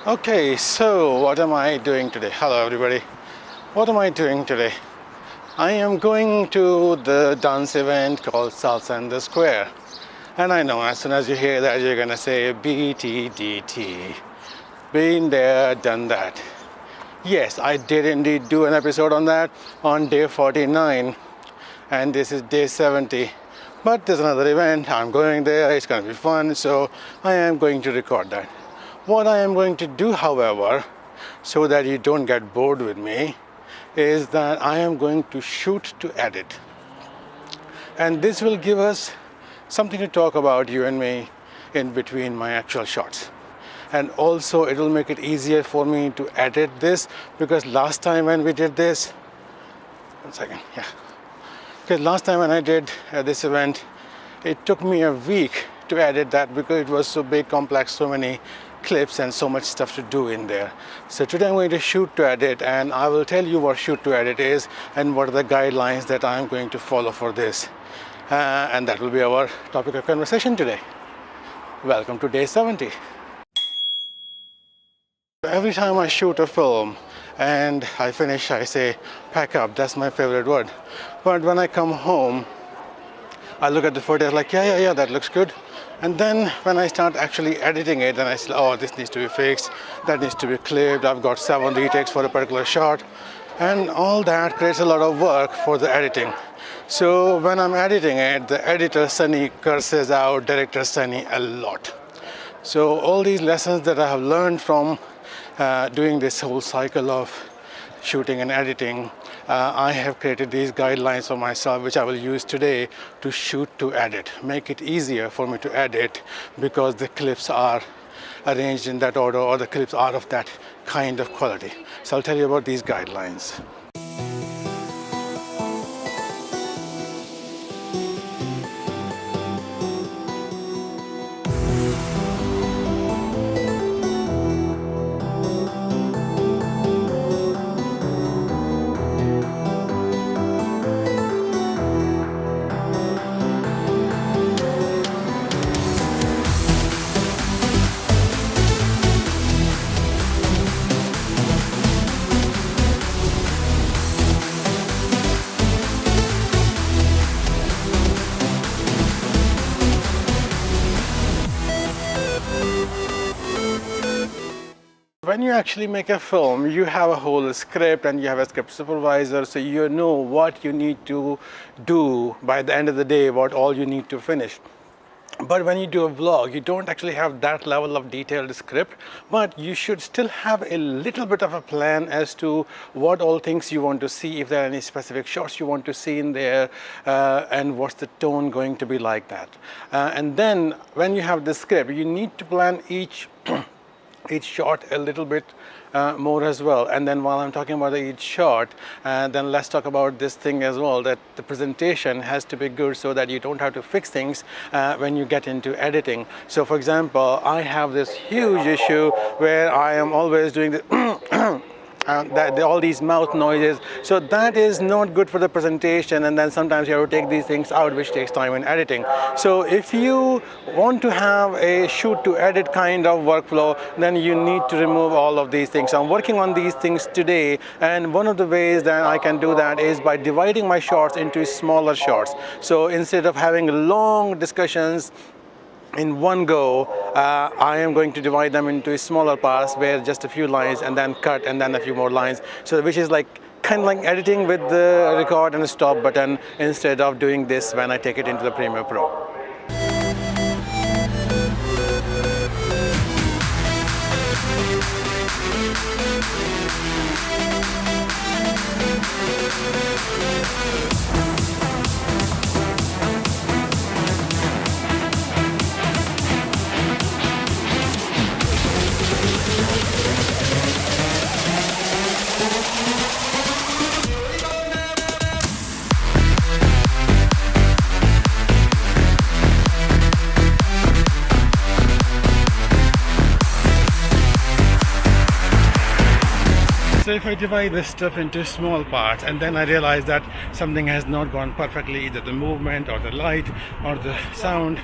Okay, so what am I doing today? Hello, everybody. What am I doing today? I am going to the dance event called Salsa in the Square. And I know as soon as you hear that, you're gonna say BTDT. Been there, done that. Yes, I did indeed do an episode on that on day 49, and this is day 70. But there's another event, I'm going there, it's gonna be fun, so I am going to record that. What I am going to do, however, so that you don't get bored with me, is that I am going to shoot to edit. And this will give us something to talk about, you and me, in between my actual shots. And also it will make it easier for me to edit this, because last time when we did this, one second, yeah. Because last time when I did this event, it took me a week to edit that because it was so big, complex, so many clips and so much stuff to do in there. So today I'm going to shoot to edit, and I will tell you what shoot to edit is and what are the guidelines that I'm going to follow for this. And that will be our topic of conversation today. Welcome to day 70. Every time I shoot a film and I finish, I say pack up. That's my favorite word. But when I come home, I look at the footage like, yeah, that looks good. And then when I start actually editing it, then I say, oh, this needs to be fixed, that needs to be clipped, I've got 7 retakes for a particular shot. And all that creates a lot of work for the editing. So when I'm editing it, the editor Sunny curses out director Sunny a lot. So all these lessons that I have learned from doing this whole cycle of shooting and editing, I have created these guidelines for myself, which I will use today to shoot to edit. Make it easier for me to edit because the clips are arranged in that order, or the clips are of that kind of quality. So I'll tell you about these guidelines. When you actually make a film, you have a whole script and you have a script supervisor, so you know what you need to do by the end of the day, what all you need to finish. But when you do a vlog, you don't actually have that level of detailed script, but you should still have a little bit of a plan as to what all things you want to see, if there are any specific shots you want to see in there, and what's the tone going to be like that. And then when you have the script, you need to plan each shot a little bit more as well. And then while I'm talking about each shot, then let's talk about this thing as well, that the presentation has to be good so that you don't have to fix things when you get into editing. So for example, I have this huge issue where I am always doing the all these mouth noises, so that is not good for the presentation, and then sometimes you have to take these things out, which takes time in editing. So if you want to have a shoot to edit kind of workflow, then you need to remove all of these things. I'm working on these things today, and one of the ways that I can do that is by dividing my shots into smaller shots. So instead of having long discussions in one go, I am going to divide them into smaller parts where just a few lines and then cut and then a few more lines. So which is like kind of like editing with the record and stop button instead of doing this when I take it into the Premiere Pro. So if I divide this stuff into small parts and then I realize that something has not gone perfectly, either the movement or the light or the sound,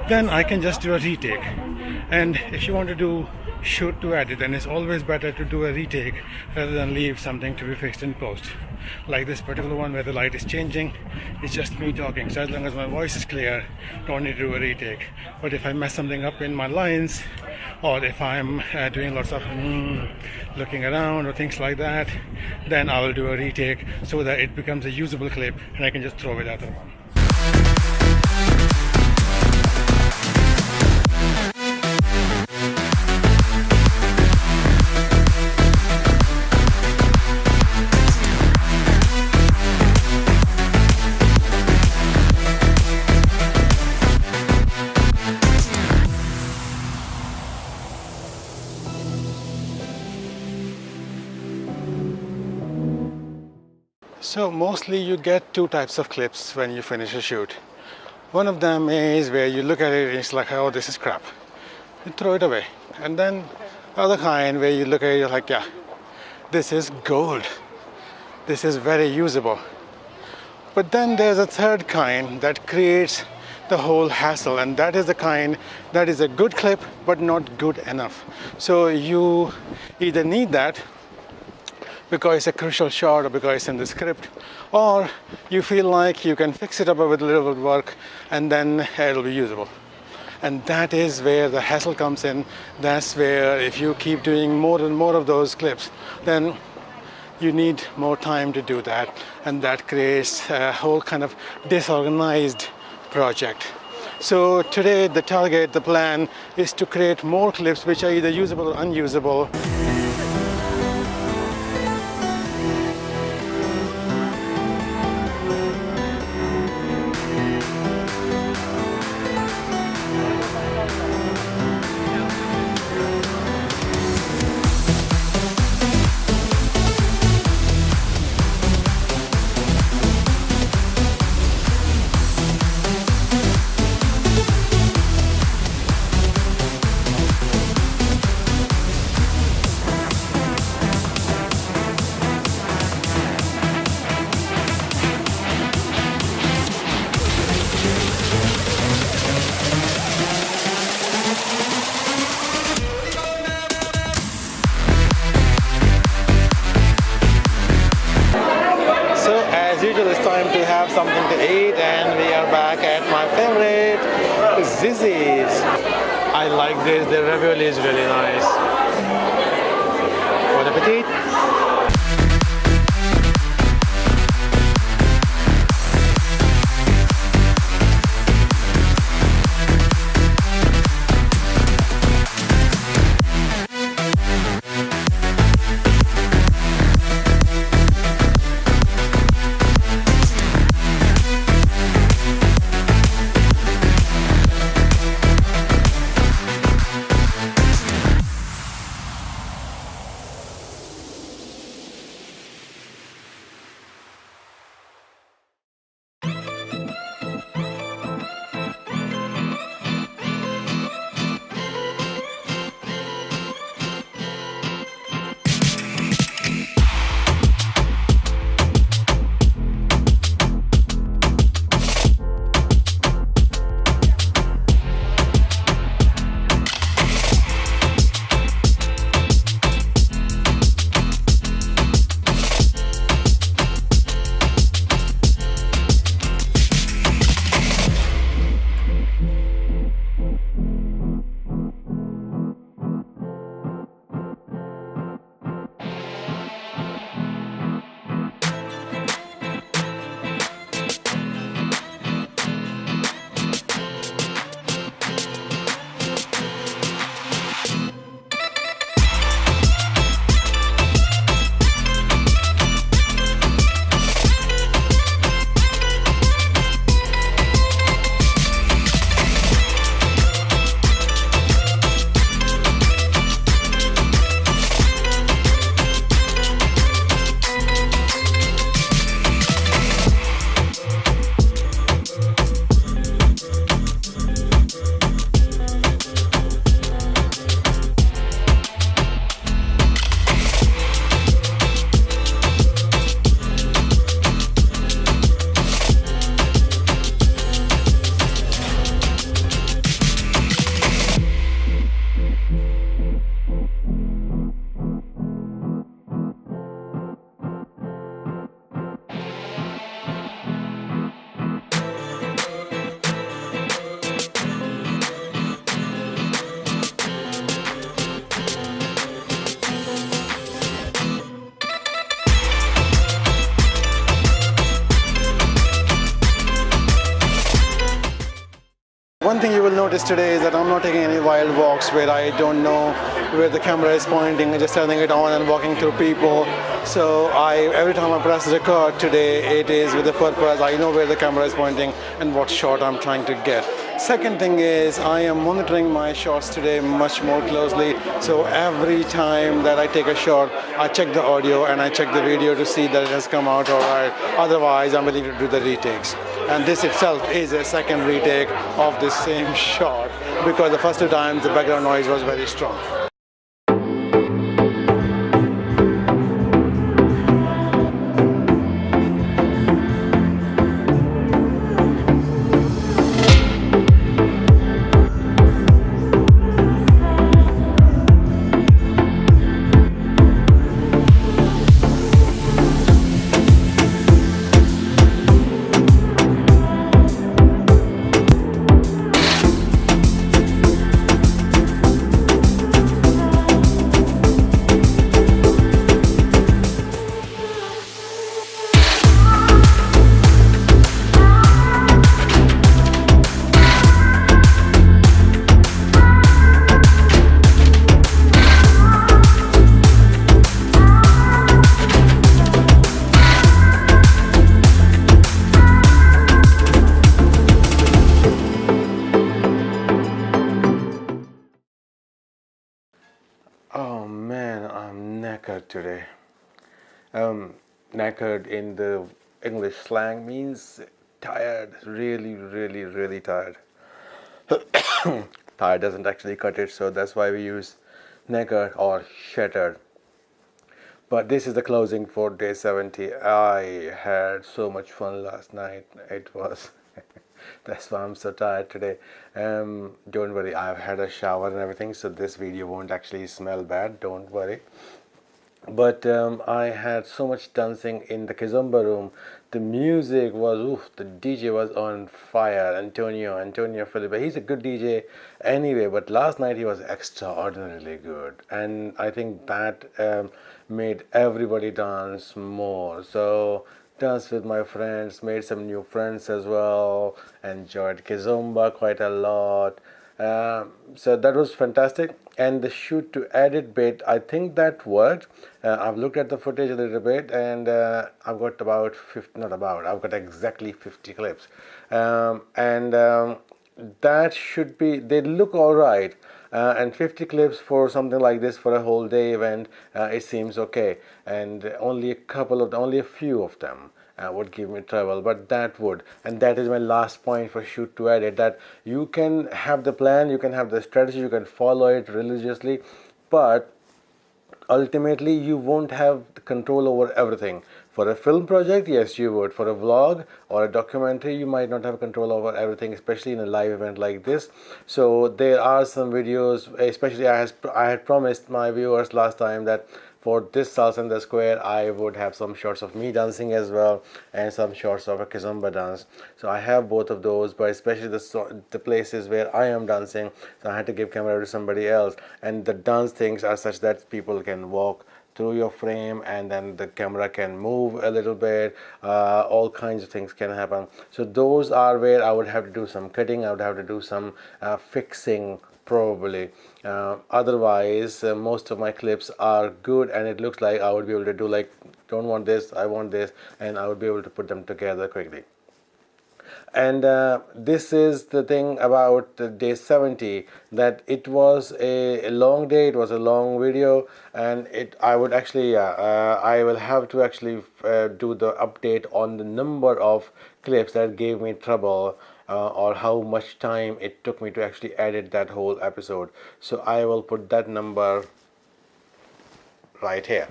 then I can just do a retake. And if you want to do shoot to edit, and it's always better to do a retake rather than leave something to be fixed in post. Like this particular one where the light is changing, it's just me talking, so as long as my voice is clear, don't need to do a retake. But if I mess something up in my lines, or if I'm doing lots of looking around or things like that, then I will do a retake so that it becomes a usable clip and I can just throw it out of the one. So mostly you get two types of clips when you finish a shoot. One of them is where you look at it and it's like, oh, this is crap. You throw it away. And then other kind where you look at it, you're like, yeah, this is gold. This is very usable. But then there's a third kind that creates the whole hassle, and that is the kind that is a good clip but not good enough. So you either need that because it's a crucial shot or because it's in the script, or you feel like you can fix it up with a little bit of work and then it'll be usable. And that is where the hassle comes in. That's where if you keep doing more and more of those clips, then you need more time to do that, and that creates a whole kind of disorganized project. So today the target, the plan is to create more clips which are either usable or unusable. It's time to have something to eat, and we are back at my favorite Zizzi's. I like this, the ravioli is really nice. Bon appetit! one thing you will notice today is that I'm not taking any wild walks where I don't know where the camera is pointing and just turning it on and walking through people. So every time I press record today, it is with the purpose. I know where the camera is pointing and what shot I'm trying to get. Second thing is I am monitoring my shots today much more closely. So every time that I take a shot, I check the audio and I check the video to see that it has come out all right. Otherwise, I'm willing to do the retakes. And this itself is a second retake of the same shot because the first two times the background noise was very strong. Oh man, I'm knackered today. Knackered in the English slang means tired, really tired. Tired doesn't actually cut it, so that's why we use knackered or shattered. But this is the closing for day 70. I had so much fun last night. It was that's why I'm so tired today. Don't worry, I've had a shower and everything, so this video won't actually smell bad, don't worry. But I had so much dancing in the Kizomba room. The music was, the DJ was on fire. Antonio Felipe, he's a good DJ anyway, but last night he was extraordinarily good. And I think that made everybody dance more. So danced with my friends, made some new friends as well, enjoyed Kizomba quite a lot. So that was fantastic. And the shoot to edit bit, I think that worked. I've looked at the footage a little bit, and I've got about 50, not about, I've got exactly 50 clips. That should be, they look all right. And 50 clips for something like this for a whole day event, it seems okay. And only a few of them would give me trouble, but that would. And that is my last point for shoot to edit, that you can have the plan, you can have the strategy, you can follow it religiously, but ultimately you won't have the control over everything. For a film project, yes, you would. For a vlog or a documentary, you might not have control over everything, especially in a live event like this. So there are some videos, especially I had promised my viewers last time that for this Salsa in the Square, I would have some shots of me dancing as well and some shots of a Kizomba dance. So I have both of those, but especially the places where I am dancing, so I had to give camera to somebody else. And the dance things are such that people can walk through your frame and then the camera can move a little bit, all kinds of things can happen. So those are where I would have to do some cutting, I would have to do some fixing probably. Otherwise most of my clips are good, and it looks like I would be able to do, like, don't want this, I want this, and I would be able to put them together quickly. And this is the thing about day 70, that it was a long day, it was a long video, and I will have to actually do the update on the number of clips that gave me trouble, or how much time it took me to actually edit that whole episode. So I will put that number right here.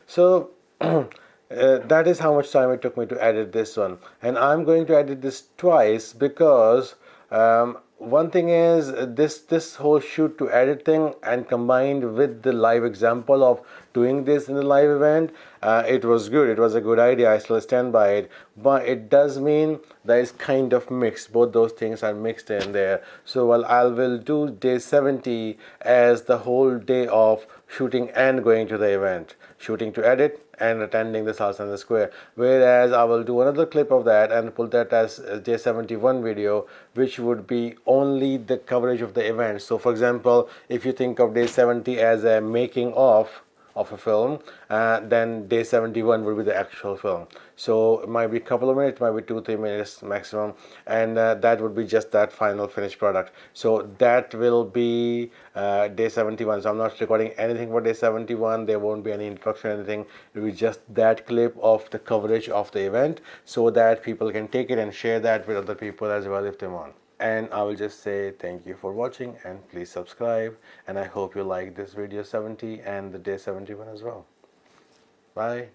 So that is how much time it took me to edit this one, and I'm going to edit this twice because one thing is this whole shoot to edit thing, and combined with the live example of doing this in the live event, it was good. It was a good idea. I still stand by it, but it does mean that it's kind of mixed. Both those things are mixed in there. So I will do day 70 as the whole day of shooting and going to the event, shooting to edit and attending the Salsa in the Square. Whereas I will do another clip of that and pull that as a day 71 video, which would be only the coverage of the event. So for example, if you think of day 70 as a making of a film, then day 71 will be the actual film. So it might be a couple of minutes, might be 2-3 minutes maximum, and that would be just that final finished product. So that will be day 71. So I'm not recording anything for day 71. There won't be any introduction or anything. It will be just that clip of the coverage of the event, so that people can take it and share that with other people as well if they want. And I will just say thank you for watching, and please subscribe, and I hope you like this video 70 and the day 71 as well. Bye.